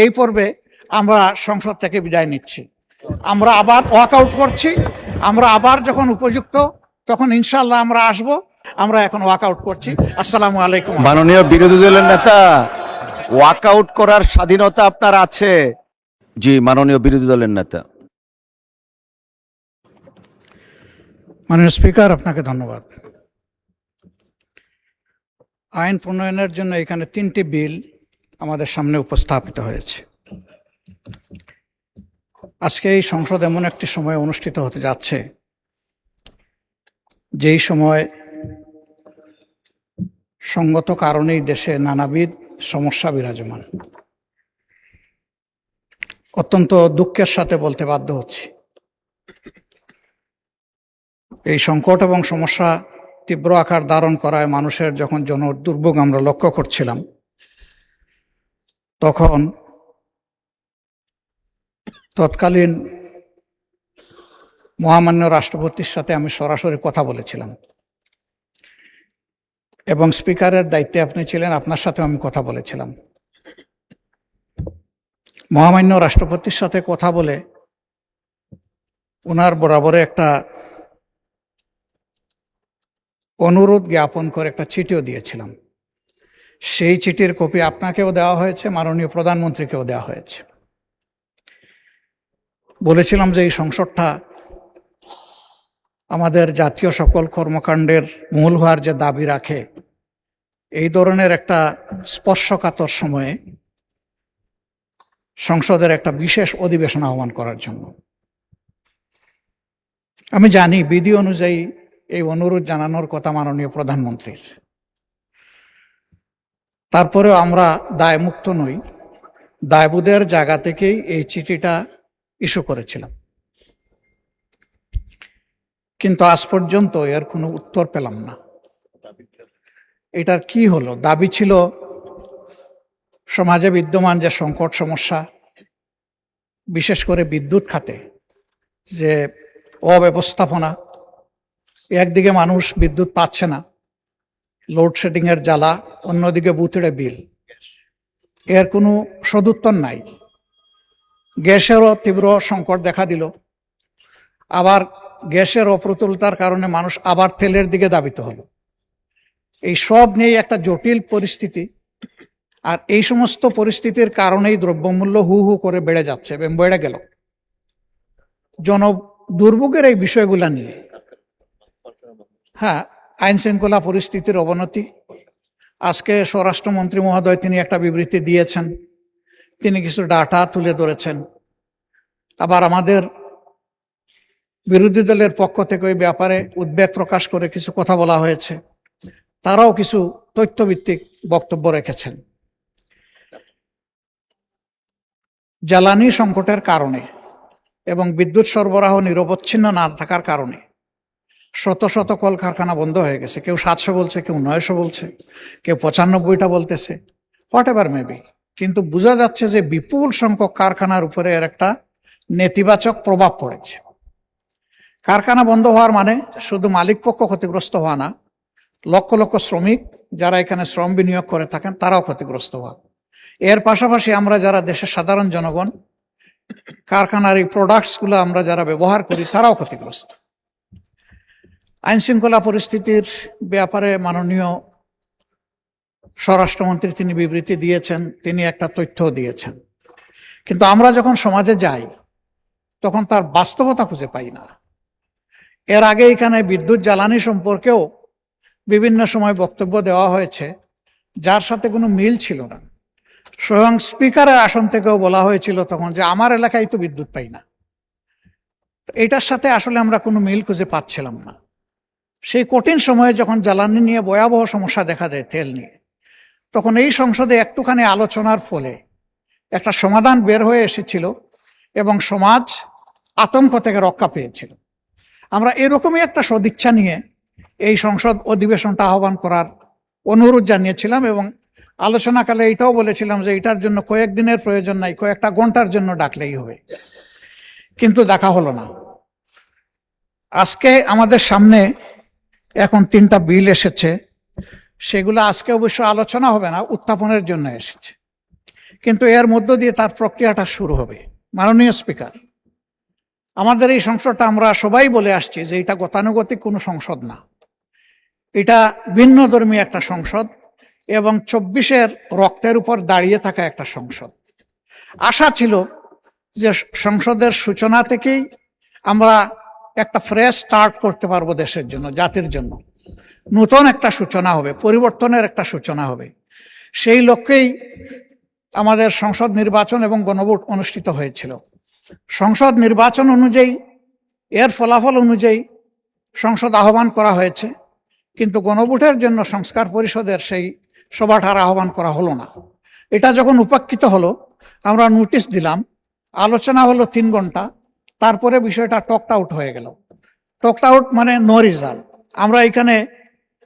এই পর্বে আমরা সংসদ থেকে বিদায় নিচ্ছি। আমরা আবার ওয়াকআউট করছি। আমরা আবার যখন উপযুক্ত তখন ইনশাআল্লাহ আমরা আসব। আমরা এখন ওয়াকআউট করছি। আসসালামু আলাইকুম। মাননীয় বিরোধী দলের নেতা, ওয়াকআউট করার স্বাধীনতা আপনার আছে। জি, মাননীয় বিরোধী দলের নেতা। মাননীয় স্পিকার, আপনাকে ধন্যবাদ। আইন প্রণয়নের জন্য এখানে 3টি বিল আমাদের সামনে উপস্থাপিত হয়েছে। আজকে এই সংসদ এমন একটি সময় অনুষ্ঠিত হতে যাচ্ছে যেই সময় সঙ্গত কারণেই দেশে নানাবিধ সমস্যা বিরাজমান। অত্যন্ত দুঃখের সাথে বলতে বাধ্য হচ্ছি, এই সংকট এবং সমস্যা তীব্র আকার ধারণ করায় মানুষের যখন দুর্ভোগ আমরা লক্ষ্য করছিলাম, তখন তৎকালীন মহামান্য রাষ্ট্রপতির সাথে আমি সরাসরি কথা বলেছিলাম এবং স্পিকারের দায়িত্বে আপনি ছিলেন, আপনার সাথে আমি কথা বলেছিলাম। মহামান্য রাষ্ট্রপতির সাথে কথা বলে ওনার বরাবরে একটা অনুরোধ জ্ঞাপন করে একটা চিঠিও দিয়েছিলাম। সেই চিঠির কপি আপনাকেও দেওয়া হয়েছে, মাননীয় প্রধানমন্ত্রীকেও দেওয়া হয়েছে। বলেছিলাম যে এই সংসদটা আমাদের জাতীয় সকল কর্মকাণ্ডের মূল হওয়ার যে দাবি রাখে, এই ধরনের একটা স্পর্শকাতর সময়ে সংসদের একটা বিশেষ অধিবেশন আহ্বান করার জন্য। আমি জানি বিধি অনুযায়ী এই অনুরোধ জানানোর কথা মাননীয় প্রধানমন্ত্রীর, তারপরেও আমরা দায়মুক্ত নই, দায়বোধের জায়গা থেকেই এই চিঠিটা ইস্যু করেছিলাম। কিন্তু আজ পর্যন্ত এর কোনো উত্তর পেলাম না। এটার কি হলো? দাবি ছিল সমাজে বিদ্যমান যে সংকট সমস্যা, বিশেষ করে বিদ্যুৎ খাতে যে অব্যবস্থাপনা, একদিকে মানুষ বিদ্যুৎ পাচ্ছে না, লোডশেডিং এর জ্বালা, অন্যদিকে বুথড়ে বিল, এর কোনো সদুত্তর নাই। গ্যাসেরও তীব্র সংকট দেখা দিল, আবার গ্যাসের অপ্রতুলতার কারণে মানুষ আবার তেলের দিকে ধাবিত হলো। এই সব নিয়ে একটা জটিল পরিস্থিতি, আর এই সমস্ত পরিস্থিতির কারণেই দ্রব্যমূল্য হু হু করে বেড়ে যাচ্ছে এবং বেড়ে গেল। দুর্ভোগের এই বিষয়গুলা নিয়ে, হ্যাঁ, আইন শৃঙ্খলা পরিস্থিতির অবনতি। আজকে স্বরাষ্ট্রমন্ত্রী মহোদয় তিনি একটা বিবৃতি দিয়েছেন, তিনি কিছু ডাটা তুলে ধরেছেন। আবার আমাদের বিরোধী দলের পক্ষ থেকে ওই ব্যাপারে উদ্বেগ প্রকাশ করে কিছু কথা বলা হয়েছে, তারাও কিছু তথ্যভিত্তিক বক্তব্য রেখেছেন। জ্বালানি সংকটের কারণে এবং বিদ্যুৎ সরবরাহ নিরবচ্ছিন্ন না থাকার কারণে শত শত কলকারখানা বন্ধ হয়ে গেছে। কেউ 700 বলছে, কেউ 900 বলছে, কেউ 95টা বলতেছে, হোয়াট এভার মেবি। কিন্তু বোঝা যাচ্ছে যে বিপুল সংখ্যক কারখানার উপরে এর একটা নেতিবাচক প্রভাব পড়েছে। কারখানা বন্ধ হওয়ার মানে শুধু মালিক পক্ষ ক্ষতিগ্রস্ত হওয়া না, লক্ষ লক্ষ শ্রমিক যারা এখানে শ্রম বিনিয়োগ করে থাকেন তারাও ক্ষতিগ্রস্ত হওয়া। এর পাশাপাশি আমরা যারা দেশের সাধারণ জনগণ, কারখানার এই প্রোডাক্টসগুলো আমরা যারা ব্যবহার করি তারাও ক্ষতিগ্রস্ত। আইন শৃঙ্খলা পরিস্থিতির ব্যাপারে মাননীয় স্বরাষ্ট্রমন্ত্রী তিনি বিবৃতি দিয়েছেন, তিনি একটা তথ্য দিয়েছেন, কিন্তু আমরা যখন সমাজে যাই তখন তার বাস্তবতা খুঁজে পাই না। এর আগে এখানে বিদ্যুৎ জ্বালানি সম্পর্কেও বিভিন্ন সময় বক্তব্য দেওয়া হয়েছে যার সাথে কোনো মিল ছিল না। স্বয়ং স্পিকারের আসন থেকেও বলা হয়েছিল তখন যে আমার এলাকায় তো বিদ্যুৎ পাই না। এটার সাথে আসলে আমরা কোনো মিল খুঁজে পাচ্ছিলাম না। সেই কঠিন সময়ে যখন জ্বালানি নিয়ে ভয়াবহ সমস্যা দেখা দেয়, তেল নিয়ে, তখন এই সংসদে একটুখানি আলোচনার ফলে একটা সমাধান বের হয়ে এসেছিল এবং সমাজ আতঙ্ক থেকে রক্ষা পেয়েছিল। আমরা এরকমই একটা সদিচ্ছা নিয়ে এই সংসদ অধিবেশনটা আহ্বান করার অনুরোধ জানিয়েছিলাম এবং আলোচনাকালে এটাও বলেছিলাম যে এটার জন্য কয়েকদিনের প্রয়োজন নাই, কয়েকটা ঘন্টার জন্য ডাকলেই হবে। কিন্তু দেখা হলো না। আজকে আমাদের সামনে এখন 3টা বিল এসেছে, সেগুলো আজকে অবশ্য আলোচনা হবে না, উত্থাপনের জন্য এসেছে। কিন্তু এর মধ্য দিয়ে তার প্রক্রিয়াটা শুরু হবে। মাননীয় স্পিকার, আমাদের এই সংসদটা আমরা সবাই বলে আসছি যে এটা গতানুগতিক কোনো সংসদ না, এটা ভিন্ন ধর্মী একটা সংসদ এবং 24-এর রক্তের উপর দাঁড়িয়ে থাকা একটা সংসদ। আশা ছিল যে সংসদের সূচনা থেকেই আমরা একটা ফ্রেশ স্টার্ট করতে পারবো, দেশের জন্য, জাতির জন্য নতুন একটা সূচনা হবে, পরিবর্তনের একটা সূচনা হবে। সেই লক্ষ্যেই আমাদের সংসদ নির্বাচন এবং গণভোট অনুষ্ঠিত হয়েছিল। সংসদ নির্বাচন অনুযায়ী, এর ফলাফল অনুযায়ী সংসদ আহ্বান করা হয়েছে, কিন্তু গণভোটের জন্য সংস্কার পরিষদের সেই সভাটার আহ্বান করা হলো না। এটা যখন উপেক্ষিত হলো, আমরা নোটিশ দিলাম, আলোচনা হলো 3 ঘন্টা, তারপরে বিষয়টা টকড আউট হয়ে গেল। টকড আউট মানে নো রেজাল্ট। আমরা এখানে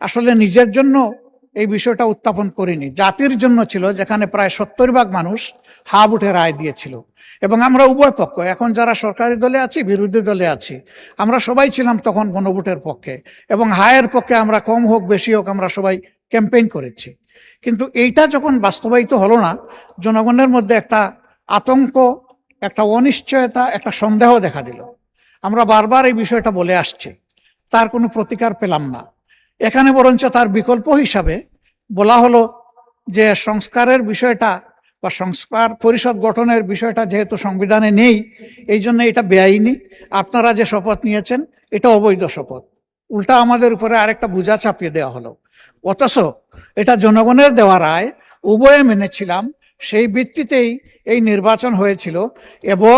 আসলে নিজের জন্য এই বিষয়টা উত্থাপন করিনি, জাতির জন্য ছিল, যেখানে প্রায় 70% মানুষ হা ভোটে রায় দিয়েছিল। এবং আমরা উভয় পক্ষ, এখন যারা সরকারি দলে আছি, বিরোধী দলে আছি, আমরা সবাই ছিলাম তখন গণভোটের পক্ষে, এবং হায়ের পক্ষে আমরা কম হোক বেশি হোক আমরা সবাই ক্যাম্পেইন করেছি। কিন্তু এইটা যখন বাস্তবায়িত হলো না, জনগণের মধ্যে একটা আতঙ্ক, একটা অনিশ্চয়তা, একটা সন্দেহ দেখা দিল। আমরা বারবার এই বিষয়টা বলে আসছি, তার কোনো প্রতিকার পেলাম না। এখানে বরঞ্চ তার বিকল্প হিসাবে বলা হলো যে সংস্কারের বিষয়টা বা সংস্কার পরিষদ গঠনের বিষয়টা যেহেতু সংবিধানে নেই, এই জন্য এটা বেআইনি, আপনারা যে শপথ নিয়েছেন এটা অবৈধ শপথ। উল্টা আমাদের উপরে আরেকটা বোঝা চাপিয়ে দেওয়া হলো। অথচ এটা জনগণের দেওয়া রায়, উভয়ে মেনেছিলাম, সেই ভিত্তিতেই এই নির্বাচন হয়েছিল। এবং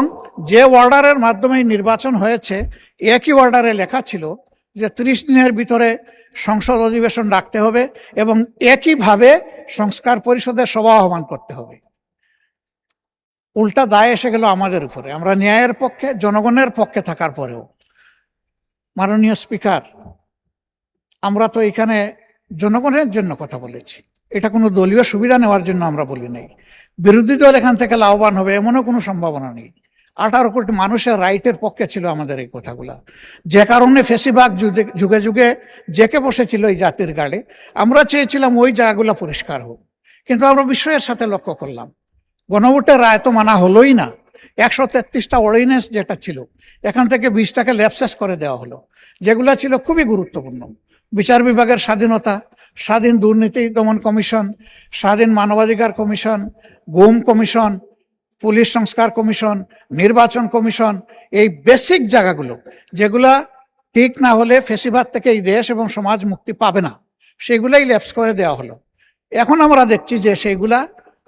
যে অর্ডারের মাধ্যমে নির্বাচন হয়েছে, একই অর্ডারে লেখা ছিল যে 30 দিনের ভিতরে সংসদ অধিবেশন ডাকতে হবে এবং একইভাবে সংস্কার পরিষদের সভা আহ্বান করতে হবে। উল্টা দায় এসে গেল আমাদের উপরে, আমরা ন্যায়ের পক্ষে, জনগণের পক্ষে থাকার পরেও। মাননীয় স্পিকার, আমরা তো এখানে জনগণের জন্য কথা বলেছি, এটা কোনো দলীয় সুবিধা নেওয়ার জন্য আমরা বলি নাই। বিরোধী দল এখান থেকে লাভবান হবে এমনও কোনো সম্ভাবনা নেই। 18 কোটি মানুষের রাইটের পক্ষে ছিল আমাদের এই কথাগুলা, যে কারণে ফেসিবাগ যুগে যুগে জেকে বসেছিল এই জাতির গাড়ে। আমরা চেয়েছিলাম ওই জায়গাগুলো পরিষ্কার হোক, কিন্তু আমরা বিস্ময়ের সাথে লক্ষ্য করলাম গণভোটের রায় তো মানা হলোই না। 133টা অর্ডিন্যান্স যেটা ছিল, এখান থেকে 20টাকে ল্যাপসেস করে দেওয়া হলো, যেগুলো ছিল খুবই গুরুত্বপূর্ণ। বিচার বিভাগের স্বাধীনতা, স্বাধীন দুর্নীতি দমন কমিশন, স্বাধীন মানবাধিকার কমিশন, গুম কমিশন, পুলিশ সংস্কার কমিশন, নির্বাচন কমিশন, এই বেসিক জায়গাগুলো যেগুলা ঠিক না হলে ফেসিবাদ থেকে এই দেশ এবং সমাজ মুক্তি পাবে না, সেগুলাই ল্যাপস করে দেওয়া হলো। এখন আমরা দেখছি যে সেইগুলা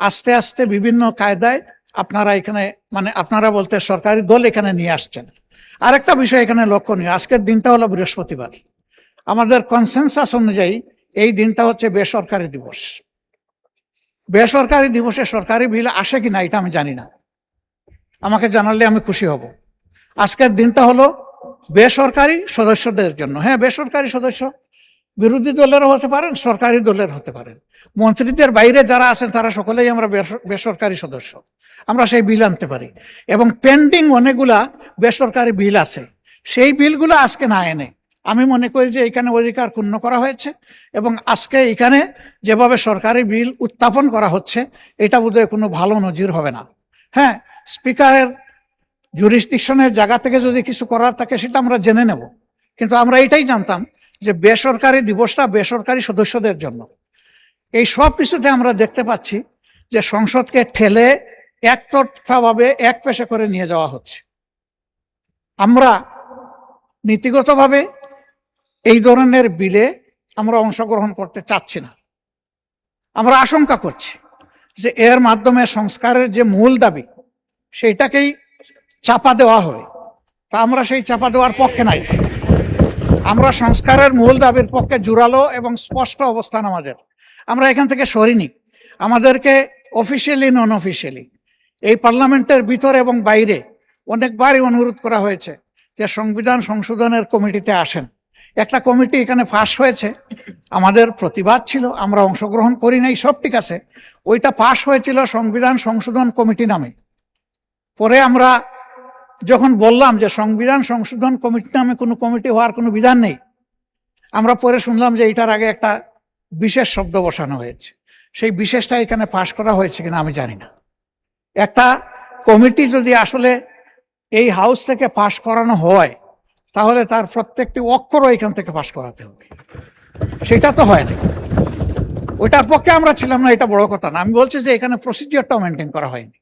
আস্তে আস্তে বিভিন্ন কায়দায় আপনারা এখানে, মানে আপনারা বলতে সরকারি দল এখানে নিয়ে আসছেন। আরেকটা বিষয় এখানে লক্ষণীয়, আজকের দিনটা হলো বৃহস্পতিবার। আমাদের কনসেনসাস অনুযায়ী এই দিনটা হচ্ছে বেসরকারি দিবস। বেসরকারি দিবসে সরকারি বিল আসে কিনা এটা আমি জানি না, আমাকে জানালে আমি খুশি হব। আজকের দিনটা হলো বেসরকারি সদস্যদের জন্য। হ্যাঁ, বেসরকারি সদস্য বিরোধী দলেরও হতে পারেন, সরকারি দলের হতে পারেন, মন্ত্রীদের বাইরে যারা আছেন তারা সকলেই আমরা বেসরকারি সদস্য। আমরা সেই বিল আনতে পারি, এবং পেন্ডিং অনেকগুলা বেসরকারি বিল আছে, সেই বিলগুলো আজকে না এনে আমি মনে করি যে এখানে অধিকার ক্ষুণ্ণ করা হয়েছে। এবং আজকে এখানে যেভাবে সরকারি বিল উত্থাপন করা হচ্ছে, এটা বোধহয় কোনো ভালো নজির হবে না। হ্যাঁ, স্পিকারের জুরিসডিকশনের জায়গা থেকে যদি কিছু করার থাকে সেটা আমরা জেনে নেব, কিন্তু আমরা এটাই জানতাম যে বেসরকারি দিবসটা বেসরকারি সদস্যদের জন্য। এই সব কিছুতে আমরা দেখতে পাচ্ছি যে সংসদকে ঠেলে একতরফাভাবে এক পেশে করে নিয়ে যাওয়া হচ্ছে। আমরা নীতিগতভাবে এই ধরনের বিলে আমরা অংশগ্রহণ করতে চাচ্ছি না। আমরা আশঙ্কা করছি যে এর মাধ্যমে সংস্কারের যে মূল দাবি সেইটাকেই চাপা দেওয়া হবে। তা আমরা সেই চাপা দেওয়ার পক্ষে নাই। আমরা সংস্কারের মূল দাবির পক্ষে জোরালো এবং স্পষ্ট অবস্থান আমাদের। আমরা এখান থেকে সরিনি। আমাদেরকে অফিসিয়ালি নন অফিসিয়ালি এই পার্লামেন্টের ভিতরে এবং বাইরে অনেকবারই অনুরোধ করা হয়েছে যে সংবিধান সংশোধনের কমিটিতে আসেন। একটা কমিটি এখানে পাশ হয়েছে, আমাদের প্রতিবাদ ছিল, আমরা অংশগ্রহণ করি নাই, সব ঠিক আছে। ওইটা পাশ হয়েছিল সংবিধান সংশোধন কমিটি নামে। পরে আমরা যখন বললাম যে সংবিধান সংশোধন কমিটি নামে কোনো কমিটি হওয়ার কোনো বিধান নেই, আমরা পরে শুনলাম যে এটার আগে একটা বিশেষ শব্দ বসানো হয়েছে। সেই বিশেষটা এখানে পাশ করা হয়েছে কিনা আমি জানি না। একটা কমিটি যদি আসলে এই হাউস থেকে পাশ করানো হয় তাহলে তার প্রত্যেকটি অক্ষরও এখান থেকে পাশ করাতে হবে। সেটা তো হয়নি, ওইটার পক্ষে আমরা ছিলাম না, এটা বড় কথা না। আমি বলছি যে এখানে প্রসিডিওরটাও মেনটেন করা হয়নি।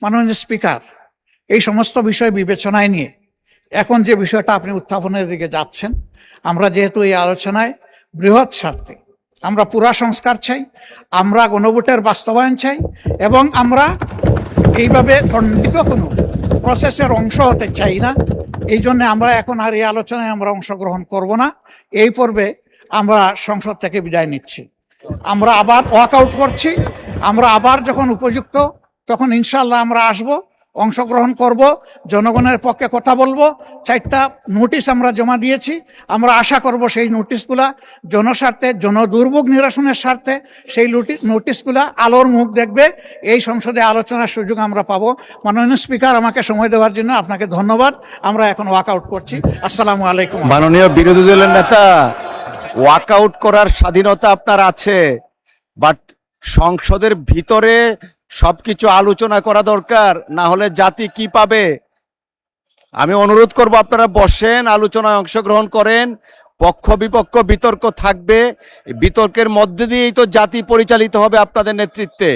মাননীয় স্পিকার, এই সমস্ত বিষয় বিবেচনায় নিয়ে এখন যে বিষয়টা আপনি উত্থাপনের দিকে যাচ্ছেন, আমরা যেহেতু এই আলোচনায় বৃহৎ স্বার্থে আমরা পুরা সংস্কার চাই, আমরা গণভোটের বাস্তবায়ন চাই, এবং আমরা এইভাবে খণ্ডিত কোনো প্রসেসের অংশ হতে চাই না। এই জন্য আমরা এখন আর এই আলোচনায় আমরা অংশগ্রহণ করব না। এই পর্বে আমরা সংসদ থেকে বিদায় নিচ্ছি। আমরা আবার ওয়াকআউট করছি। আমরা আবার যখন উপযুক্ত তখন ইনশাআল্লাহ আমরা আসব, অংশগ্রহণ করব, জনগণের পক্ষে কথা বলবো। 4টা নোটিশ আমরা জমা দিয়েছি। আমরা আশা করব সেই নোটিশগুলা জনস্বার্থে, জনদুর্ভোগ নিরসনের স্বার্থে সেই নোটিশগুলা আলোর মুখ দেখবে। এই সংসদে আলোচনার সুযোগ আমরা পাবো। মাননীয় স্পিকার, আমাকে সময় দেওয়ার জন্য আপনাকে ধন্যবাদ। আমরা এখন ওয়াকআউট করছি। আসসালামু আলাইকুম। মাননীয় বিরোধী দলের নেতা, ওয়াকআউট করার স্বাধীনতা আপনার আছে, বাট সংসদের ভিতরে সবকিছু আলোচনা করা দরকার, না হলে জাতি কি পাবে? আমি অনুরোধ করব আপনারা বসেন, আলোচনায় অংশগ্রহণ করেন। পক্ষ বিপক্ষ বিতর্ক থাকবে, বিতর্কের মধ্যে দিয়েই তো জাতি পরিচালিত হবে আপনাদের নেতৃত্বে।